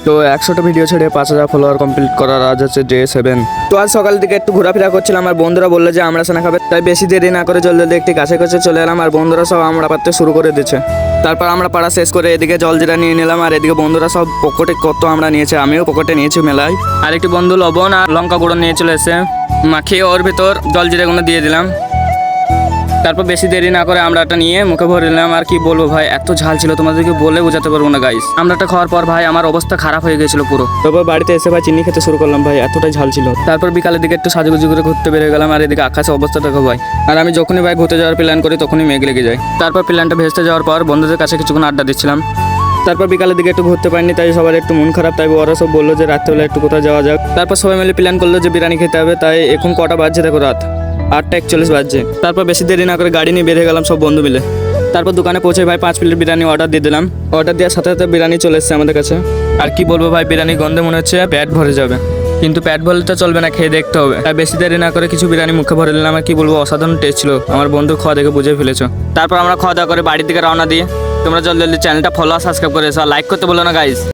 তো 100টা ভিডিও ছেড়ে 5000 follower complete করার আজ হচ্ছে ডে 7। তো আজ সকাল থেকে একটু ঘোরাফেরা করছিলাম আর বন্ধুরা বললো যে আমরা সানা খাবে, তাই বেশি দেরি না করে জলদি একটি গাছে কাছে চলে এলাম আর বন্ধুরা সব আমরা পাততে শুরু করে দিচ্ছে। তারপর আমরা পাড়া শেষ করে এদিকে জলজিরা নিয়ে নিলাম আর এদিকে বন্ধুরা সব পকেটে কত আমরা নিয়েছে, আমিও পকেটে নিয়েছি মেলায়। আর একটি বন্ধু লবণ আর লঙ্কা গুঁড়ো নিয়ে চলে এসে মাখিয়ে ওর ভিতর জলজিরাগুলো দিয়ে দিলাম। তারপর বেশি দেরি না করে আমরা একটা নিয়ে মুখে ভরে নিলাম। আর কি বলবো ভাই, এত ঝাল ছিল তোমাদেরকে বলে বোঝাতে পারবো না গাইস। আমরাটা খাওয়ার পর ভাই আমার অবস্থা খারাপ হয়ে গেছিল পুরো। তারপর বাড়িতে এসে ভাই চিনি খেতে শুরু করলাম, ভাই এতটাই ঝাল ছিল। তারপর বিকালের দিকে একটু সাজুগুজু করে ঘুরতে বেরিয়ে গেলাম আর এদিকে আকাশের অবস্থাটা দেখো ভাই। আর আমি যখনই ভাই ঘুরতে যাওয়ার প্ল্যান করি তখনই মেঘ লেগে যায়। তারপর প্ল্যানটা ভেস্তে যাওয়ার পর বন্ধুদের কাছে কিছুক্ষণ আড্ডা দিচ্ছিলাম। তারপর বিকালের দিকে একটু ঘুরতে পারিনি, তাই সবার একটু মন খারাপ, তাই ওরা সব বললো যে রাত্রেবেলা একটু কোথাও যাওয়া যাক। তারপর সবাই মিলে প্ল্যান করলো যে বিরিয়ানি খেতে হবে, তাই এখন কটা বাজছে দেখো, রাত 8টা 41 বাজছে। তারপর বেশি দেরি না করে গাড়ি নিয়ে বেরিয়ে গেলাম সব বন্ধু মিলে। তারপর দোকানে পৌঁছে ভাই 5 প্লেট বিরিয়ানি অর্ডার দিয়ে দিলাম। অর্ডার দেওয়ার সাথে সাথে বিরিয়ানি চলে এসেছে আমাদের কাছে। আর কি বলবো ভাই, বিরিয়ানি গন্ধে মনে হচ্ছে পেট ভরে যাবে, কিন্তু পেট ভরলে তো চলবে না, খেয়ে দেখতে হবে। তাই বেশি দেরি না করে কিছু বিরিয়ানি মুখে ভরে নিলাম। আর কি বলবো, অসাধারণ টেস্ট ছিল, আমার বন্ধুর খাওয়া দেখে বুঝে ফেলেছো। তারপর আমরা খাওয়া দাওয়া করে বাড়ির দিকে রওনা দিয়ে তোমরা জলদি চ্যানেলটা ফলো আর সাবস্ক্রাইব করে এসো, লাইক করতে বলো না গাইস।